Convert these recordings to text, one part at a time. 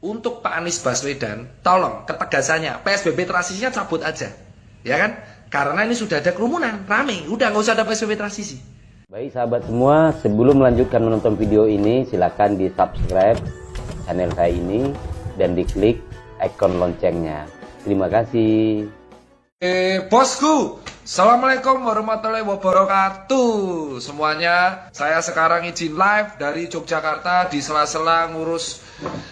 untuk Pak Anies Baswedan, tolong ketegasannya, PSBB transisinya cabut aja. Ya kan? Karena ini sudah ada kerumunan, rame, udah nggak usah ada PSBB transisi. Baik sahabat semua, sebelum melanjutkan menonton video ini, silakan di subscribe channel saya ini dan diklik ikon loncengnya. Terima kasih. Bosku, Assalamualaikum warahmatullahi wabarakatuh. Semuanya, saya sekarang izin live dari Yogyakarta di sela-sela ngurus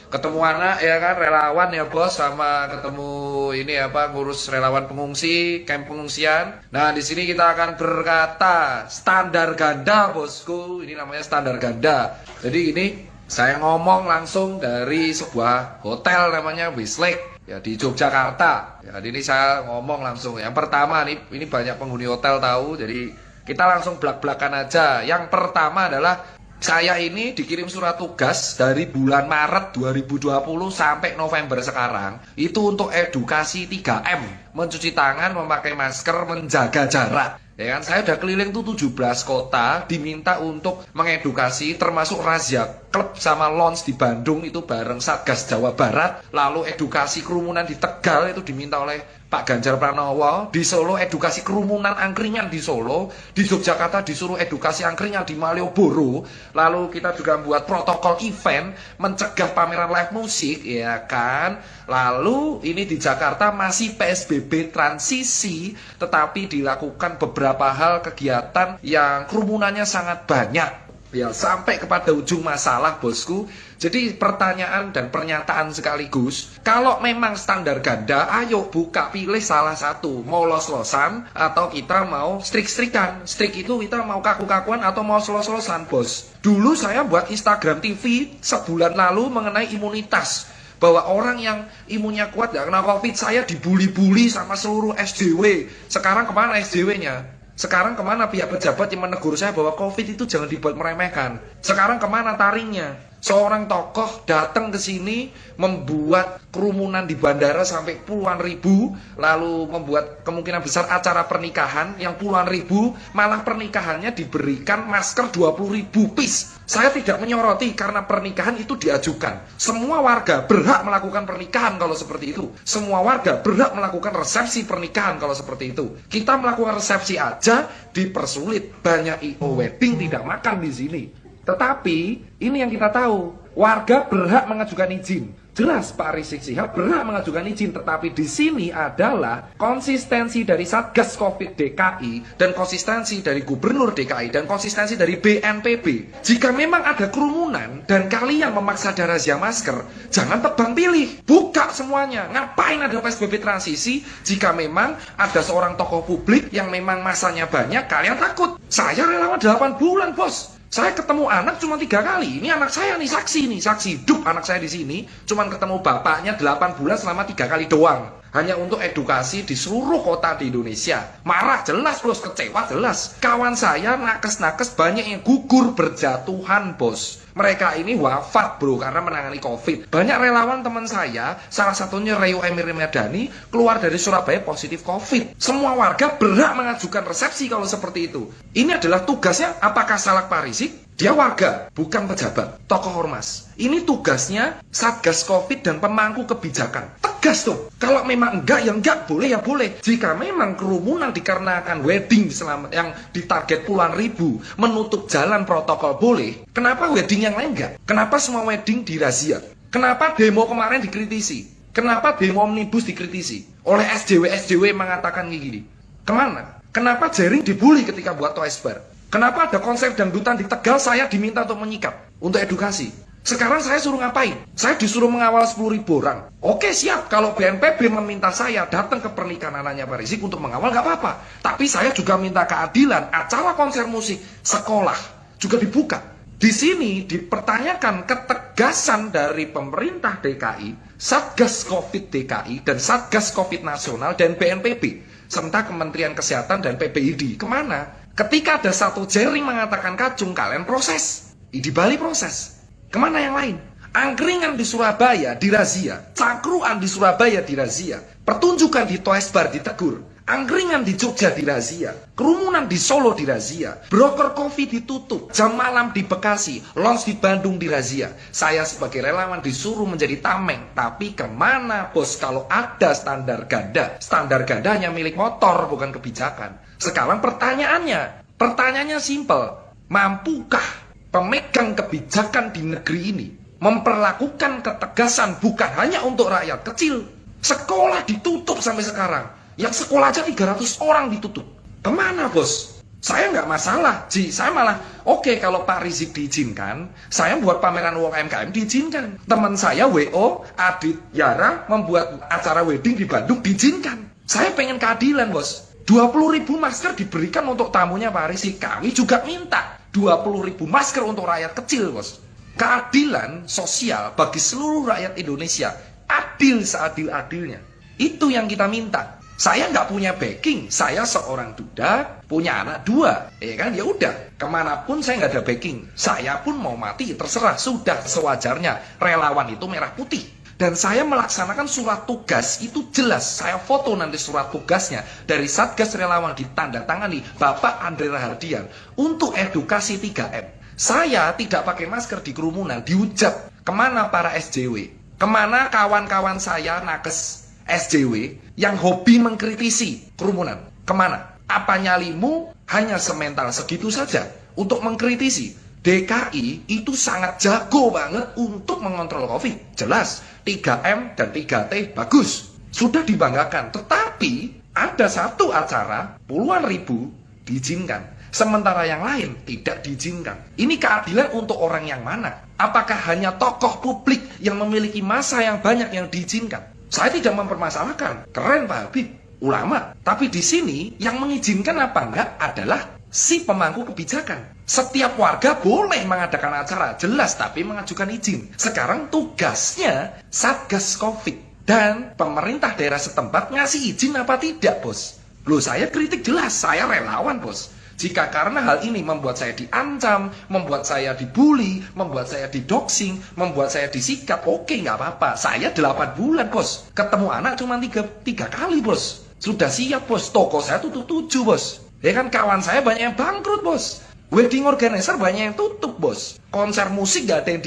ketemu anak ya kan, relawan ya bos, sama ketemu ini ngurus relawan pengungsi, camp pengungsian. Nah, di sini kita akan berkata standar ganda bosku. Ini namanya standar ganda. Jadi ini saya ngomong langsung dari sebuah hotel namanya Westlake ya di Yogyakarta. Ya, ini saya ngomong langsung. Yang pertama nih, ini banyak penghuni hotel tahu, jadi kita langsung blak-blakan aja. Yang pertama adalah saya ini dikirim surat tugas dari bulan Maret 2020 sampai November sekarang. Itu untuk edukasi 3M, mencuci tangan, memakai masker, menjaga jarak. Ya kan, saya udah keliling tuh 17 kota, diminta untuk mengedukasi, termasuk razia klub sama lounge di Bandung itu bareng Satgas Jawa Barat, lalu edukasi kerumunan di Tegal itu diminta oleh Pak Ganjar Pranowo, di Solo edukasi kerumunan angkringan di Solo, di Yogyakarta disuruh edukasi angkringan di Malioboro, lalu kita juga buat protokol event, mencegah pameran live musik, ya kan. Lalu ini di Jakarta masih PSBB transisi, tetapi dilakukan beberapa hal kegiatan yang kerumunannya sangat banyak. Ya, sampai kepada ujung masalah bosku. Jadi pertanyaan dan pernyataan sekaligus, kalau memang standar ganda, ayo buka pilih salah satu, mau los-losan atau kita mau strik-strikan. Strik itu kita mau kaku-kakuan atau mau los-losan bos. Dulu saya buat Instagram TV sebulan lalu mengenai imunitas, bahwa orang yang imunnya kuat gak kena COVID, saya dibully-bully sama seluruh SDW. Sekarang kemana SDW-nya? Sekarang kemana pihak pejabat yang menegur saya bahwa COVID itu jangan dibuat meremehkan? Sekarang kemana taringnya? Seorang tokoh datang ke sini membuat kerumunan di bandara sampai puluhan ribu, lalu membuat kemungkinan besar acara pernikahan yang puluhan ribu, malah pernikahannya diberikan masker 20.000 piece. Saya tidak menyoroti karena pernikahan itu diajukan. Semua warga berhak melakukan pernikahan kalau seperti itu. Semua warga berhak melakukan resepsi pernikahan kalau seperti itu. Kita melakukan resepsi aja dipersulit. Banyak IO wedding tidak makan di sini. Tetapi ini yang kita tahu, warga berhak mengajukan izin. Jelas Pak Rizik Syihab berhak mengajukan izin, tetapi di sini adalah konsistensi dari Satgas Covid DKI dan konsistensi dari Gubernur DKI dan konsistensi dari BNPB. Jika memang ada kerumunan dan kalian memaksa ada razia masker, jangan tebang pilih, buka semuanya. Ngapain ada PSBB transisi jika memang ada seorang tokoh publik yang memang masanya banyak, kalian takut. Saya relawan 8 bulan bos. Saya ketemu anak cuma 3 kali. Ini anak saya nih, saksi hidup anak saya di sini. Cuman ketemu bapaknya 8 bulan selama 3 kali doang. Hanya untuk edukasi di seluruh kota di Indonesia. Marah jelas bos, kecewa jelas. Kawan saya nakes-nakes banyak yang gugur berjatuhan bos. Mereka ini wafat bro karena menangani COVID. Banyak relawan teman saya, salah satunya Reyo Emir Medani, keluar dari Surabaya positif COVID. Semua warga berhak mengajukan resepsi kalau seperti itu. Ini adalah tugasnya. Apakah salah Pak Rizik? Dia warga, bukan pejabat, tokoh ormas. Ini tugasnya Satgas Covid dan pemangku kebijakan. Tegas tuh. Kalau memang enggak, ya enggak. Boleh ya boleh. Jika memang kerumunan dikarenakan wedding yang ditarget puluhan ribu, menutup jalan protokol boleh. Kenapa wedding yang lain enggak? Kenapa semua wedding dirazia? Kenapa demo kemarin dikritisi? Kenapa demo omnibus dikritisi? Oleh SJW mengatakan gini. Kemana? Kenapa jaring dibully ketika buat toesbar? Kenapa ada konser dangdutan di Tegal saya diminta untuk menyikap, untuk edukasi? Sekarang saya suruh ngapain? Saya disuruh mengawal 10.000 orang. Oke siap, kalau BNPB meminta saya datang ke pernikahan anaknya Pak Rizik untuk mengawal, nggak apa-apa. Tapi saya juga minta keadilan, acara konser musik, sekolah juga dibuka. Di sini dipertanyakan ketegasan dari pemerintah DKI, Satgas Covid DKI, dan Satgas Covid Nasional, dan BNPB, serta Kementerian Kesehatan dan PBID. Kemana? Ketika ada satu jaring mengatakan kacung, kalian proses. Di Bali proses. Kemana yang lain? Angkringan di Surabaya dirazia. Cangkruan di Surabaya dirazia. Pertunjukan di Toesbar ditegur. Angkringan di Jogja dirazia, kerumunan di Solo dirazia, broker kopi ditutup, jam malam di Bekasi, lounge di Bandung dirazia. Saya sebagai relawan disuruh menjadi tameng, tapi kemana bos kalau ada standar ganda? Standar ganda hanya milik motor, bukan kebijakan. Sekarang pertanyaannya simpel, mampukah pemegang kebijakan di negeri ini memperlakukan ketegasan bukan hanya untuk rakyat kecil? Sekolah ditutup sampai sekarang. Yang sekolah aja 300 orang ditutup. Kemana bos? Saya nggak masalah, saya malah oke kalau Pak Rizik diizinkan, saya buat pameran UMKM diizinkan. Teman saya WO, Adit Yara membuat acara wedding di Bandung diizinkan. Saya pengen keadilan bos. 20.000 masker diberikan untuk tamunya Pak Rizik. Kami juga minta 20.000 masker untuk rakyat kecil bos. Keadilan sosial bagi seluruh rakyat Indonesia. Adil seadil-adilnya. Itu yang kita minta. Saya nggak punya backing, saya seorang duda, punya anak 2, ya kan, ya udah, kemanapun saya nggak ada backing, saya pun mau mati, terserah, sudah sewajarnya, relawan itu merah putih, dan saya melaksanakan surat tugas, itu jelas, saya foto nanti surat tugasnya, dari Satgas Relawan ditandatangani Bapak Andre Rahardian, untuk edukasi 3M, saya tidak pakai masker di kerumunan, dihujat, kemana para SJW, kemana kawan-kawan saya nakes, SJW yang hobi mengkritisi kerumunan. Kemana? Apa nyalimu hanya semental segitu saja untuk mengkritisi? DKI itu sangat jago banget untuk mengontrol COVID. Jelas, 3M dan 3T bagus. Sudah dibanggakan. Tetapi ada satu acara puluhan ribu diizinkan. Sementara yang lain tidak diizinkan. Ini keadilan untuk orang yang mana? Apakah hanya tokoh publik yang memiliki massa yang banyak yang diizinkan? Saya tidak mempermasalahkan, keren Pak Habib, ulama. Tapi di sini yang mengizinkan apa enggak adalah si pemangku kebijakan. Setiap warga boleh mengadakan acara, jelas, tapi mengajukan izin. Sekarang tugasnya Satgas Covid dan pemerintah daerah setempat ngasih izin apa tidak, bos? Loh, saya kritik jelas, saya relawan, bos. Jika karena hal ini membuat saya diancam, membuat saya dibully, membuat saya didoxing, membuat saya disikat, oke, nggak apa-apa. Saya 8 bulan, bos. Ketemu anak cuma 3 kali, bos. Sudah siap, bos. Toko saya tutup 7, bos. Ya kan, kawan saya banyak yang bangkrut, bos. Wedding organizer banyak yang tutup, bos. Konser musik nggak ada yang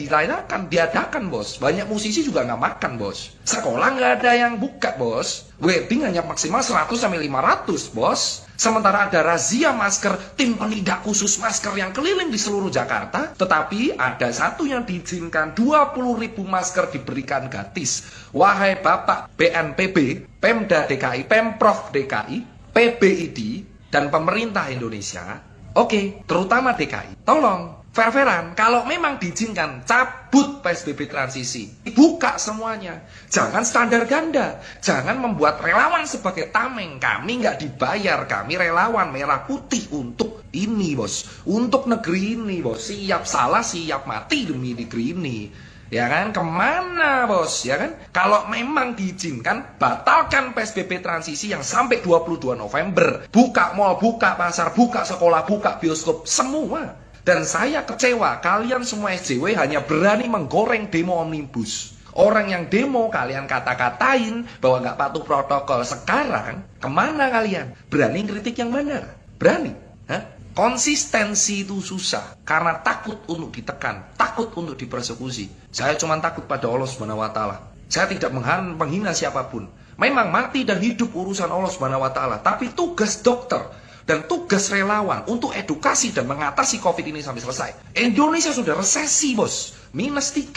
diadakan, bos. Banyak musisi juga nggak makan, bos. Sekolah nggak ada yang buka, bos. Wedding hanya maksimal 100-500, bos. Sementara ada razia masker, tim penindak khusus masker yang keliling di seluruh Jakarta. Tetapi ada satu yang diizinkan, 20.000 masker diberikan gratis. Wahai Bapak BNPB, Pemda DKI, Pemprov DKI, PBID, dan pemerintah Indonesia, oke, terutama DKI, tolong, fair-fairan, kalau memang diizinkan, cabut PSBB transisi, buka semuanya, jangan standar ganda, jangan membuat relawan sebagai tameng, kami nggak dibayar, kami relawan merah putih untuk ini, bos, untuk negeri ini, bos, siap salah, siap mati demi negeri ini. Ya kan, kemana bos, ya kan? Kalau memang diizinkan, batalkan PSBB transisi yang sampai 22 November. Buka mal, buka pasar, buka sekolah, buka bioskop, semua. Dan saya kecewa, kalian semua SJW hanya berani menggoreng demo omnibus. Orang yang demo kalian kata-katain bahwa nggak patuh protokol. Sekarang, kemana kalian? Berani kritik yang benar? Berani? Hah? Konsistensi itu susah karena takut untuk ditekan, takut untuk dipersekusi. Saya cuma takut pada Allah Subhanahu wa taala. Saya tidak menghina siapapun. Memang mati dan hidup urusan Allah Subhanahu wa taala, tapi tugas dokter dan tugas relawan untuk edukasi dan mengatasi Covid ini sampai selesai. Indonesia sudah resesi, bos. -3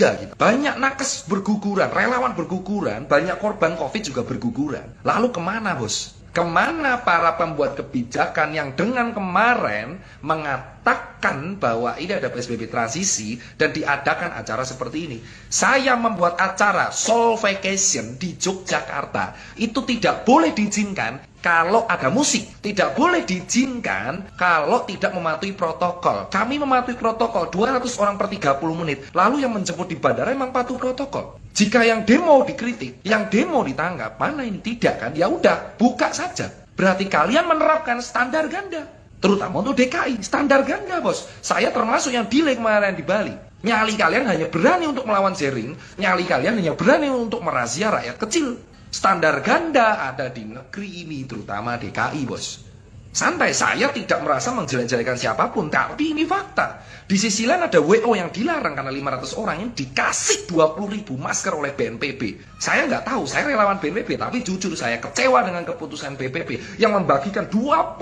gitu. Banyak nakes berguguran, relawan berguguran, banyak korban Covid juga berguguran. Lalu kemana, bos? Kemana para pembuat kebijakan yang dengan kemarin mengatakan bahwa ini ada PSBB transisi dan diadakan acara seperti ini? Saya membuat acara Soul Vacation di Yogyakarta. Itu tidak boleh diizinkan kalau ada musik. Tidak boleh diizinkan kalau tidak mematuhi protokol. Kami mematuhi protokol 200 orang per 30 menit. Lalu yang menjemput di bandara memang patuh protokol. Jika yang demo dikritik, yang demo ditangkap, mana ini tidak kan? Ya udah, buka saja. Berarti kalian menerapkan standar ganda. Terutama untuk DKI, standar ganda, bos. Saya termasuk yang delay kemarin di Bali. Nyali kalian hanya berani untuk melawan sharing, nyali kalian hanya berani untuk merazia rakyat kecil. Standar ganda ada di negeri ini, terutama DKI, bos. Santai, saya tidak merasa menjelek-jelekan siapapun, tapi ini fakta. Di sisi lain ada WO yang dilarang karena 500 orang yang dikasih 20.000 masker oleh BNPB. Saya nggak tahu, saya relawan BNPB, tapi jujur saya kecewa dengan keputusan BNPB yang membagikan 20.000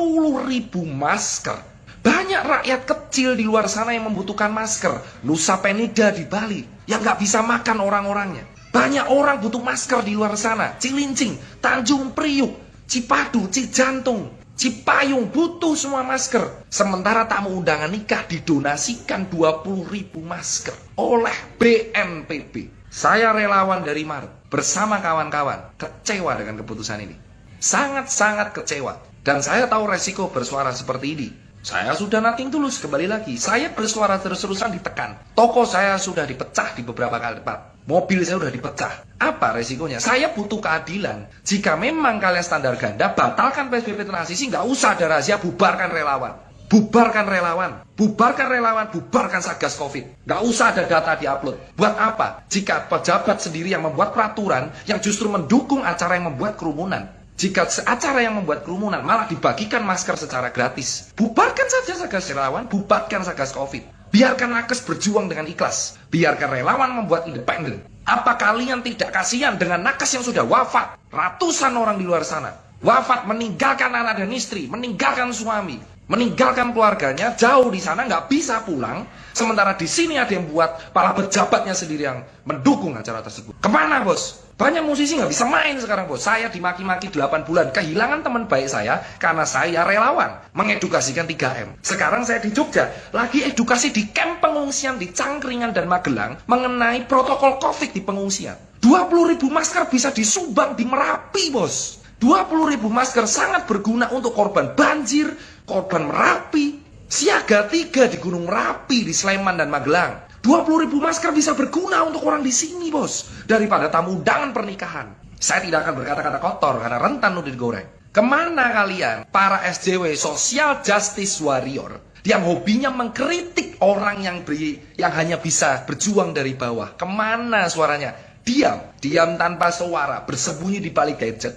masker. Banyak rakyat kecil di luar sana yang membutuhkan masker. Nusa Penida di Bali yang nggak bisa makan orang-orangnya. Banyak orang butuh masker di luar sana. Cilincing, Tanjung Priuk, Cipadu, Cijantung, Cipayung butuh semua masker. Sementara tamu undangan nikah didonasikan 20.000 masker oleh BNPB. Saya relawan dari Maret bersama kawan-kawan kecewa dengan keputusan ini. Sangat-sangat kecewa. Dan saya tahu resiko bersuara seperti ini. Saya sudah nothing tulus, kembali lagi. Saya bersuara terus-terusan ditekan. Toko saya sudah dipecah di beberapa kali tempat. Mobil saya sudah dipecah. Apa resikonya? Saya butuh keadilan. Jika memang kalian standar ganda, batalkan PSBB transisi, nggak usah ada rahasia, bubarkan relawan. Bubarkan relawan. Bubarkan relawan, bubarkan Satgas Covid. Nggak usah ada data diupload. Buat apa? Jika pejabat sendiri yang membuat peraturan yang justru mendukung acara yang membuat kerumunan. Jika acara yang membuat kerumunan malah dibagikan masker secara gratis. Bubarkan saja Satgas relawan, bubarkan Satgas Covid. Biarkan nakes berjuang dengan ikhlas. Biarkan relawan membuat independen. Apa kalian tidak kasihan dengan nakes yang sudah wafat? Ratusan orang di luar sana wafat, meninggalkan anak dan istri, meninggalkan suami, meninggalkan keluarganya, jauh di sana, nggak bisa pulang. Sementara di sini ada yang buat para pejabatnya sendiri yang mendukung acara tersebut. Kemana, bos? Banyak musisi nggak bisa main sekarang, bos. Saya dimaki-maki 8 bulan, kehilangan teman baik saya karena saya relawan mengedukasikan 3M. Sekarang saya di Jogja, lagi edukasi di kamp pengungsian di Cangkringan dan Magelang mengenai protokol COVID di pengungsian. 20.000 masker bisa disumbang di Merapi, bos. 20.000 masker sangat berguna untuk korban banjir, korban Merapi, siaga 3 di Gunung Merapi, di Sleman dan Magelang. 20.000 masker bisa berguna untuk orang di sini, bos, daripada tamu undangan pernikahan. Saya tidak akan berkata-kata kotor karena rentan udah digoreng. Kemana kalian, para SJW, social justice warrior, yang hobinya mengkritik orang yang hanya bisa berjuang dari bawah? Kemana suaranya? Diam tanpa suara, bersembunyi di balik gadget.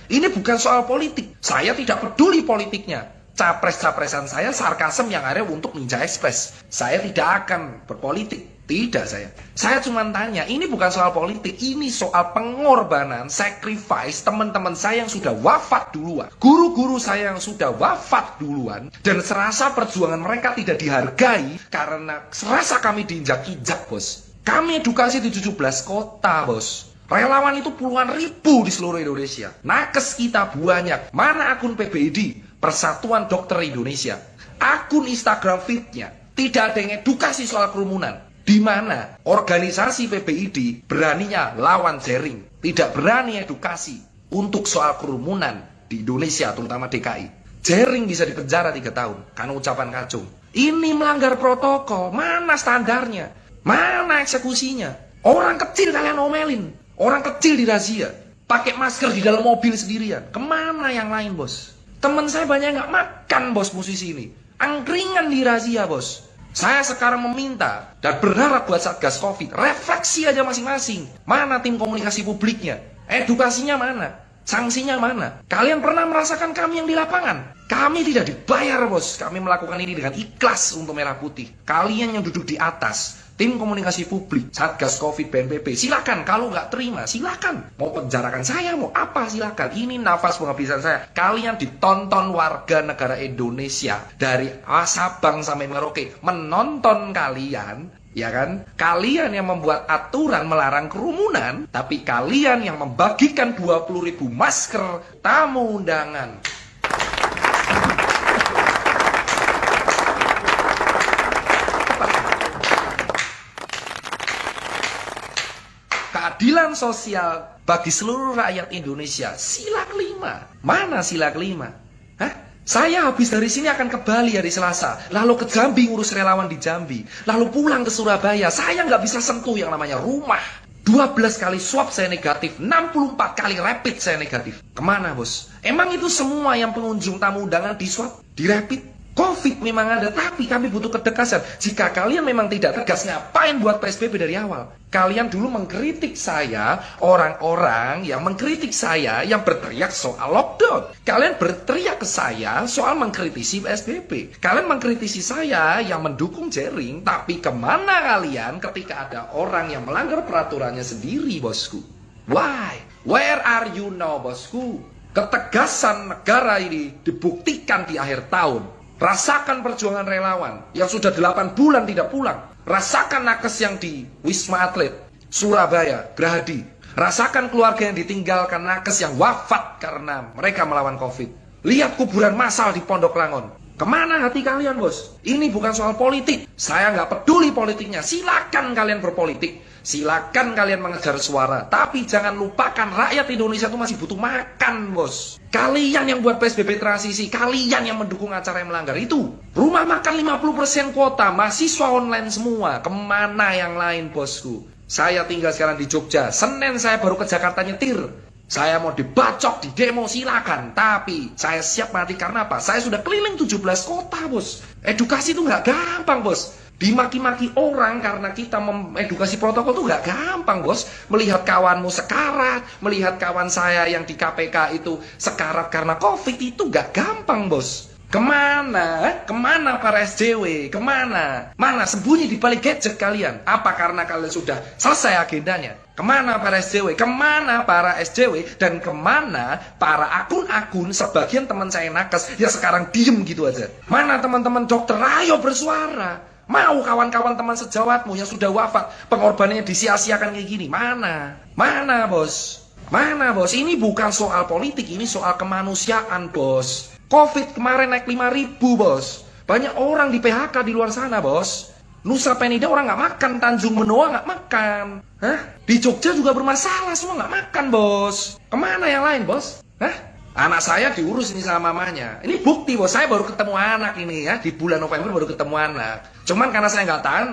Ini bukan soal politik. Saya tidak peduli politiknya. Capres-capresan saya sarkasem yang ada untuk Ninja Express. Saya tidak akan berpolitik. Tidak saya. Saya cuma tanya, ini bukan soal politik, ini soal pengorbanan, sacrifice teman-teman saya yang sudah wafat duluan. Guru-guru saya yang sudah wafat duluan. Dan serasa perjuangan mereka tidak dihargai karena serasa kami diinjak-injak, bos. Kami edukasi di 17 kota, bos. Relawan itu puluhan ribu di seluruh Indonesia. Nakes kita banyak. Mana akun PBID, Persatuan Dokter Indonesia? Akun Instagram feed-nya tidak ada yang edukasi soal kerumunan. Di mana organisasi PBID beraninya lawan jaring, tidak berani edukasi untuk soal kerumunan di Indonesia, terutama DKI. Jaring bisa dipenjara 3 tahun karena ucapan kacung. Ini melanggar protokol. Mana standarnya? Mana eksekusinya? Orang kecil kalian omelin. Orang kecil dirazia, pakai masker di dalam mobil sendirian. Kemana yang lain, bos? Teman saya banyak nggak makan, bos, musisi ini. Angkringan dirazia, bos. Saya sekarang meminta dan berharap buat Satgas Covid, refleksi aja masing-masing. Mana tim komunikasi publiknya? Edukasinya mana? Sanksinya mana? Kalian pernah merasakan kami yang di lapangan? Kami tidak dibayar, bos. Kami melakukan ini dengan ikhlas untuk Merah Putih. Kalian yang duduk di atas, tim komunikasi publik, Satgas Covid, BNPB, silakan. Kalau nggak terima, silakan. Mau penjarakan saya, mau apa, silakan. Ini nafas penghabisan saya. Kalian ditonton warga negara Indonesia dari Sabang sampai Merauke, menonton kalian. Ya kan? Kalian yang membuat aturan melarang kerumunan, tapi kalian yang membagikan 20.000 masker tamu undangan. Keadilan sosial bagi seluruh rakyat Indonesia. Sila kelima. Mana sila kelima? Saya habis dari sini akan ke Bali hari Selasa. Lalu ke Jambi ngurus relawan di Jambi. Lalu pulang ke Surabaya. Saya nggak bisa sentuh yang namanya rumah. 12 kali swab saya negatif. 64 kali rapid saya negatif. Kemana, bos? Emang itu semua yang pengunjung tamu undangan di swab, di rapid? Covid memang ada, tapi kami butuh ketegasan. Jika kalian memang tidak tegas, ngapain buat PSBB dari awal? Kalian dulu mengkritik saya, orang-orang yang mengkritik saya, yang berteriak soal lockdown. Kalian berteriak ke saya soal mengkritisi PSBB. Kalian mengkritisi saya yang mendukung jaring, tapi kemana kalian ketika ada orang yang melanggar peraturannya sendiri, bosku? Why? Where are you now, bosku? Ketegasan negara ini dibuktikan di akhir tahun. Rasakan perjuangan relawan yang sudah 8 bulan tidak pulang. Rasakan nakes yang di Wisma Atlet, Surabaya, Gerahadi. Rasakan keluarga yang ditinggalkan nakes yang wafat karena mereka melawan Covid. Lihat kuburan massal di Pondok Rangon. Kemana hati kalian, bos? Ini bukan soal politik. Saya nggak peduli politiknya. Silakan kalian berpolitik. Silakan kalian mengejar suara. Tapi jangan lupakan rakyat Indonesia itu masih butuh makan, bos. Kalian yang buat PSBB transisi, kalian yang mendukung acara yang melanggar itu. Rumah makan 50% kuota, mahasiswa online semua. Kemana yang lain, bosku? Saya tinggal sekarang di Jogja. Senin saya baru ke Jakarta nyetir. Saya mau dibacok, di demo, silakan. Tapi saya siap mati karena apa? Saya sudah keliling 17 kota, bos. Edukasi itu nggak gampang, bos. Dimaki-maki orang karena kita mengedukasi protokol itu nggak gampang, bos. Melihat kawanmu sekarat, melihat kawan saya yang di KPK itu sekarat karena Covid itu nggak gampang, bos. Kemana? Kemana para SJW? Kemana? Mana sembunyi di balik gadget kalian? Apa karena kalian sudah selesai agendanya? Kemana para SJW? Kemana para SJW? Dan kemana para akun-akun sebagian teman saya nakes yang sekarang diem gitu aja? Mana teman-teman dokter? Ayo bersuara. Mau kawan-kawan teman sejawatmu yang sudah wafat, pengorbanannya disia-siakan kayak gini? Mana? Mana, bos? Mana, bos? Ini bukan soal politik, ini soal kemanusiaan, bos. Covid kemarin naik 5.000, bos. Banyak orang di PHK di luar sana, bos. Nusa Penida orang nggak makan, Tanjung Benoa nggak makan. Hah? Di Jogja juga bermasalah, semua nggak makan, bos. Kemana yang lain, bos? Hah? Anak saya diurus ini sama mamanya. Ini bukti, bos. Saya baru ketemu anak ini ya. Di bulan November baru ketemu anak. Cuman karena saya nggak tahan,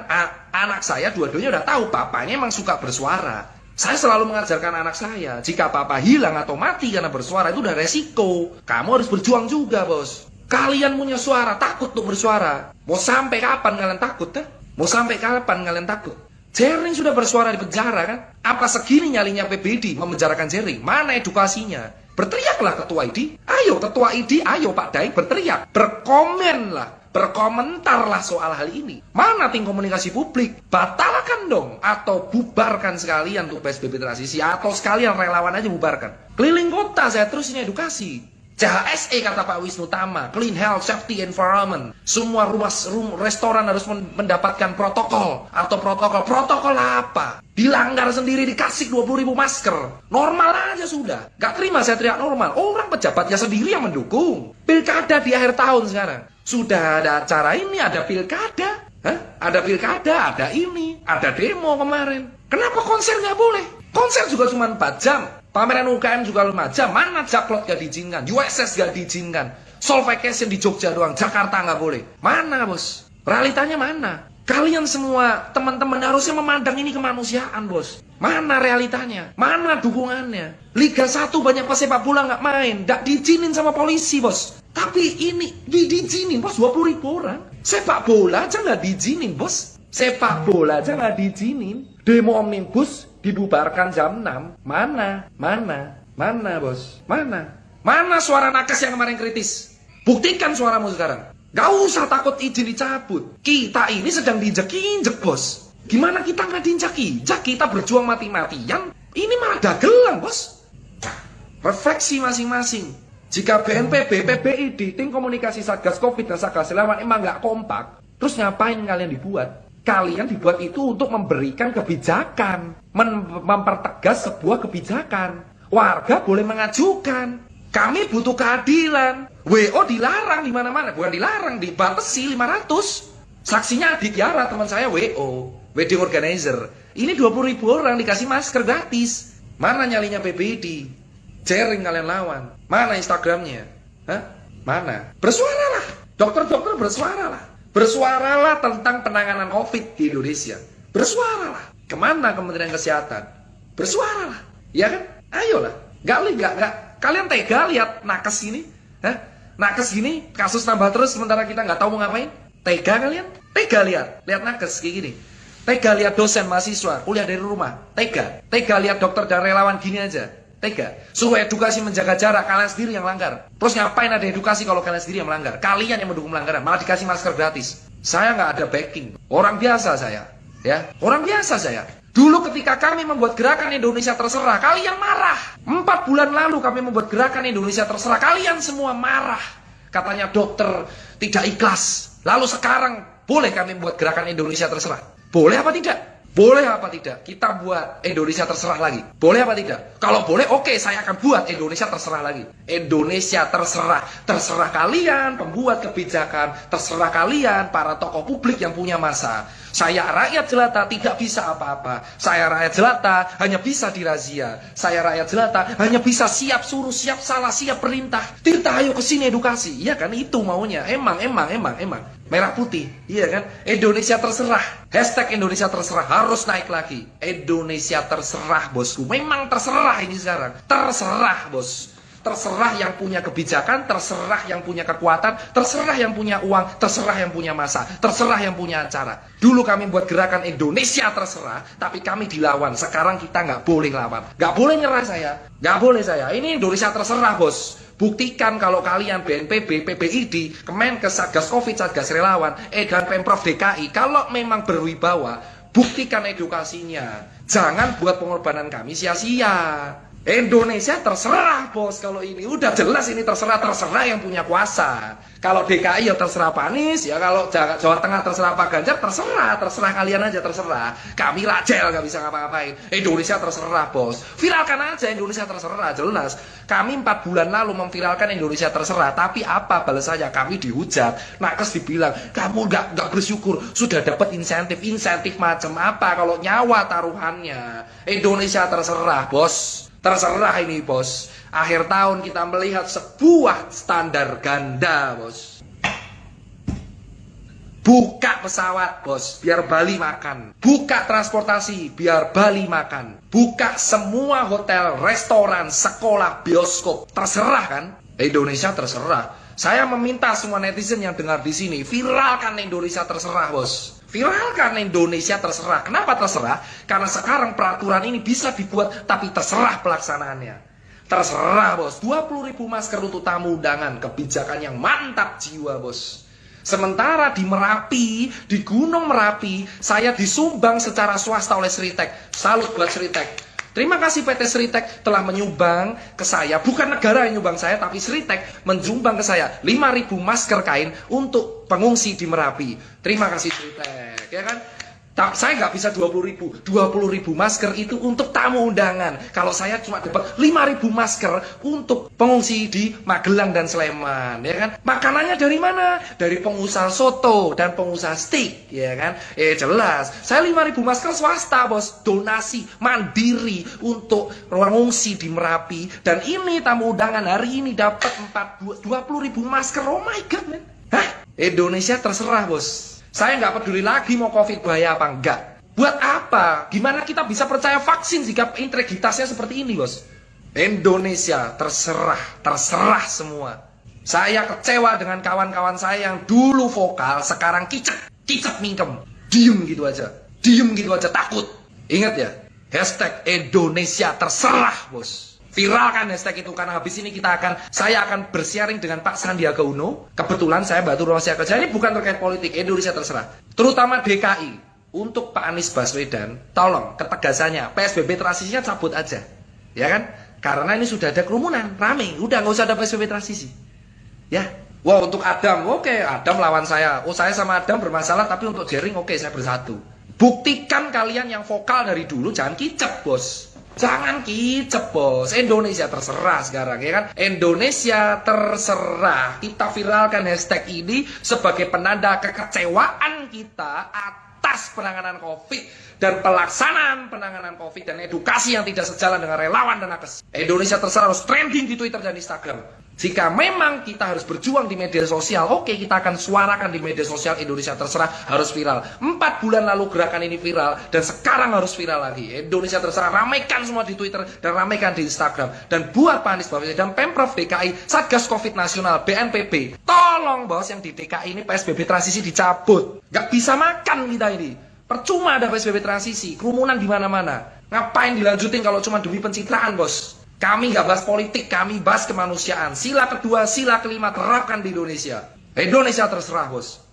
anak saya dua-duanya udah tahu papanya emang suka bersuara. Saya selalu mengajarkan anak saya, jika papa hilang atau mati karena bersuara itu udah resiko. Kamu harus berjuang juga, bos. Kalian punya suara, takut untuk bersuara. Mau sampai kapan kalian takut, ya? Mau sampai kapan kalian takut? Jering sudah bersuara di penjara, kan? Apa segini nyalinya PBD memenjarakan Jering? Mana edukasinya? Berteriaklah ketua ID. Ayo ketua ID, ayo Pak Daeng berteriak. Berkomenlah. Berkomentarlah soal hal ini. Mana tim komunikasi publik? Batalkan dong. Atau bubarkan sekalian untuk PSBB transisi. Atau sekalian relawan aja bubarkan. Keliling kota saya terus ini edukasi. CHSE kata Pak Wisnu Tama. Clean Health, Safety, Environment. Semua restoran harus mendapatkan protokol. Atau protokol apa? Dilanggar sendiri dikasih 20.000 masker. Normal aja sudah. Gak terima saya teriak normal. Orang pejabatnya sendiri yang mendukung. Pilkada di akhir tahun sekarang. Sudah ada acara ini, ada pilkada. Hah? Ada pilkada, ada ini, ada demo kemarin. Kenapa konser nggak boleh? Konser juga cuma 4 jam. Pameran UKM juga 5 jam. Mana Jaklot nggak diizinkan? USS nggak diizinkan. Soul Vacation di Jogja doang. Jakarta nggak boleh. Mana, bos? Realitanya mana? Kalian semua teman-teman harusnya memandang ini kemanusiaan, bos. Mana realitanya? Mana dukungannya? Liga 1 banyak pesepak bola nggak main. Nggak diizinin sama polisi, bos. Tapi ini diizinin, bos. 20.000 orang. Sepak bola aja nggak diizinin, bos. Sepak bola aja nggak diizinin. Demo omnibus dibubarkan jam 6. Mana? Mana, bos? Mana suara nakes yang kemarin kritis? Buktikan suaramu sekarang. Gak usah takut izin dicabut. Kita ini sedang diinjek-injek, bos. Gimana kita nggak diinjak-injak? Kita berjuang mati-matian. Ini malah dagelan, bos. Refleksi masing-masing. Jika BNPB, PBID, tim komunikasi Satgas Covid dan Satgas Relawan emang nggak kompak, terus ngapain kalian dibuat? Kalian dibuat itu untuk memberikan kebijakan, mempertegas sebuah kebijakan. Warga boleh mengajukan. Kami butuh keadilan. WO dilarang di mana-mana, bukan dilarang, dibatasi 500. Saksinya Adit Yara, teman saya WO, wedding organizer. Ini 20.000 orang dikasih masker gratis. Mana nyalinya PBD? Jering kalian lawan. Mana Instagramnya? Hah? Mana? Bersuaralah. Dokter-dokter bersuaralah. Bersuaralah tentang penanganan COVID di Indonesia. Bersuaralah. Kemana Kementerian Kesehatan? Bersuaralah. Ya kan? Ayolah. Gak. Kalian tega lihat nakes ini? Hah? Nakes gini, kasus tambah terus sementara kita nggak tahu mau ngapain. Tega kalian? Tega lihat nakes kayak gini. Tega lihat dosen mahasiswa kuliah dari rumah. Tega lihat dokter dan relawan gini aja. Tega. Suruh edukasi menjaga jarak, kalian sendiri yang langgar. Terus ngapain ada edukasi kalau kalian sendiri yang melanggar? Kalian yang mendukung pelanggaran, malah dikasih masker gratis. Saya nggak ada backing. Orang biasa saya. Ya, orang biasa saya. Dulu ketika kami membuat gerakan Indonesia Terserah, kalian marah. 4 bulan lalu kami membuat gerakan Indonesia Terserah, kalian semua marah. Katanya dokter tidak ikhlas. Lalu sekarang boleh kami membuat gerakan Indonesia Terserah? Boleh apa tidak? Boleh apa tidak? Kita buat Indonesia Terserah lagi. Boleh apa tidak? Kalau boleh, oke, saya akan buat Indonesia Terserah lagi. Indonesia Terserah. Terserah kalian, pembuat kebijakan. Terserah kalian, para tokoh publik yang punya masa. Saya rakyat jelata tidak bisa apa-apa. Saya rakyat jelata hanya bisa dirazia. Saya rakyat jelata hanya bisa siap suruh, siap salah, siap perintah. Tirta ayo kesini edukasi. Iya kan, itu maunya. Emang. Merah putih, iya kan? Indonesia Terserah. Hashtag Indonesia Terserah harus naik lagi. Indonesia Terserah, bosku. Memang terserah ini sekarang. Terserah, bos. Terserah yang punya kebijakan, terserah yang punya kekuatan, terserah yang punya uang, terserah yang punya masa, terserah yang punya acara. Dulu kami buat gerakan Indonesia Terserah, tapi kami dilawan. Sekarang kita nggak boleh lawan. Nggak boleh nyerah saya. Nggak boleh saya. Ini Indonesia Terserah, bos. Buktikan kalau kalian BNPB, PBID, Kemenkes, Satgas Covid, Satgas Relawan, dan Pemprov DKI, kalau memang berwibawa, buktikan edukasinya. Jangan buat pengorbanan kami sia-sia. Indonesia terserah, bos. Kalau ini udah jelas ini terserah yang punya kuasa. Kalau DKI ya terserah Pak Anies, ya kalau Jawa Tengah terserah Pak Ganjar, terserah kalian aja terserah. Kami rajel nggak bisa ngapa-ngapain. Indonesia terserah, bos. Viralkan aja Indonesia Terserah, jelas. Kami 4 bulan lalu memviralkan Indonesia Terserah, tapi apa balasannya? Kami dihujat. Nakes dibilang, kamu nggak bersyukur, sudah dapat insentif macam apa kalau nyawa taruhannya. Indonesia Terserah, bos. Terserah ini, bos. Akhir tahun kita melihat sebuah standar ganda, bos. Buka pesawat, bos, biar Bali makan. Buka transportasi, biar Bali makan. Buka semua hotel, restoran, sekolah, bioskop. Terserah kan? Indonesia Terserah. Saya meminta semua netizen yang dengar di sini, viralkan Indonesia Terserah, bos. Viralkan Indonesia Terserah. Kenapa terserah? Karena sekarang peraturan ini bisa dibuat, tapi terserah pelaksanaannya. Terserah, bos. 20.000 masker untuk tamu undangan. Kebijakan yang mantap jiwa, bos. Sementara di Merapi, di Gunung Merapi, saya disumbang secara swasta oleh Sritek. Salut buat Sritek. Terima kasih PT Sritek telah menyumbang ke saya, bukan negara yang nyumbang saya, tapi Sritek menyumbang ke saya 5.000 masker kain untuk pengungsi di Merapi. Terima kasih Sritek, ya kan? Saya nggak bisa 20.000 masker itu untuk tamu undangan. Kalau saya cuma dapat 5.000 masker untuk pengungsi di Magelang dan Sleman, ya kan? Makanannya dari mana? Dari pengusaha soto dan pengusaha steak, ya kan? Jelas. Saya 5.000 masker swasta, bos, donasi mandiri untuk pengungsi di Merapi. Dan ini tamu undangan hari ini dapat 20.000 masker. Oh my god, man. Hah? Indonesia Terserah, bos. Saya nggak peduli lagi mau COVID bahaya apa enggak. Buat apa? Gimana kita bisa percaya vaksin jika integritasnya seperti ini, bos? Indonesia terserah semua. Saya kecewa dengan kawan-kawan saya yang dulu vokal, sekarang kicep mingkem. Diem gitu aja, takut. Ingat ya, hashtag Indonesia Terserah, bos. Viralkan hashtag itu, karena habis ini saya akan bersharing dengan Pak Sandiaga Uno. Kebetulan saya Batu Rahasia Kerja, ini bukan terkait politik, Indonesia Terserah. Terutama DKI, untuk Pak Anies Baswedan, tolong ketegasannya, PSBB transisinya cabut aja. Ya kan? Karena ini sudah ada kerumunan, rame, udah nggak usah ada PSBB transisi. Ya. Wah, untuk Adam, oke, Adam lawan saya. Oh, saya sama Adam bermasalah, tapi untuk jaring, oke, saya bersatu. Buktikan kalian yang vokal dari dulu, jangan kicep, bos. Jangan kicep, bos. Indonesia Terserah sekarang, ya kan? Indonesia Terserah. Kita viralkan hashtag ini sebagai penanda kekecewaan kita atas penanganan COVID dan pelaksanaan penanganan COVID dan edukasi yang tidak sejalan dengan relawan dan nakes. Indonesia Terserah harus trending di Twitter dan Instagram. Jika memang kita harus berjuang di media sosial, oke, kita akan suarakan di media sosial. Indonesia Terserah harus viral. 4 bulan lalu gerakan ini viral, dan sekarang harus viral lagi. Indonesia Terserah, ramaikan semua di Twitter, dan ramaikan di Instagram. Dan buat Pak Anies Baswedan dan Pemprov DKI, Satgas Covid Nasional, BNPB, tolong bos, yang di DKI ini PSBB transisi dicabut. Gak bisa makan kita ini. Percuma ada PSBB transisi, kerumunan di mana-mana. Ngapain dilanjutin kalau cuma demi pencitraan, bos? Kami nggak bahas politik, kami bahas kemanusiaan. Sila kedua, sila kelima terapkan di Indonesia. Indonesia Terserah, bos.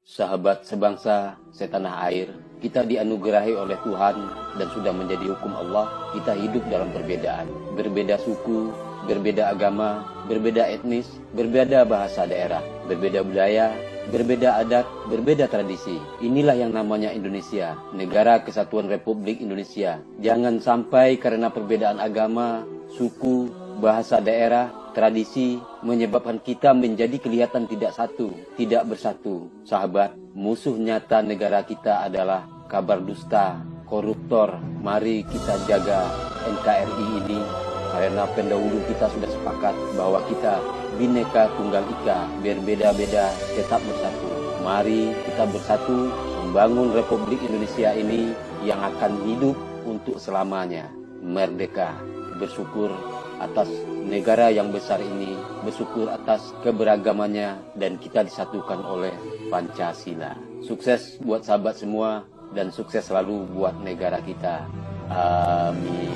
Sahabat sebangsa, setanah air, kita dianugerahi oleh Tuhan dan sudah menjadi hukum Allah. Kita hidup dalam perbedaan, berbeda suku, berbeda agama, berbeda etnis, berbeda bahasa daerah, berbeda budaya, berbeda adat, berbeda tradisi. Inilah yang namanya Indonesia, Negara Kesatuan Republik Indonesia. Jangan sampai karena perbedaan agama, suku, bahasa daerah, tradisi menyebabkan kita menjadi kelihatan tidak satu, tidak bersatu. Sahabat, musuh nyata negara kita adalah kabar dusta, koruptor. Mari kita jaga NKRI ini, karena pendahulu kita sudah sepakat bahwa kita Bhinneka Tunggal Ika, berbeda-beda tetap bersatu. Mari kita bersatu membangun Republik Indonesia ini yang akan hidup untuk selamanya. Merdeka, bersyukur atas negara yang besar ini, bersyukur atas keberagamannya, dan kita disatukan oleh Pancasila. Sukses buat sahabat semua, dan sukses selalu buat negara kita. Amin.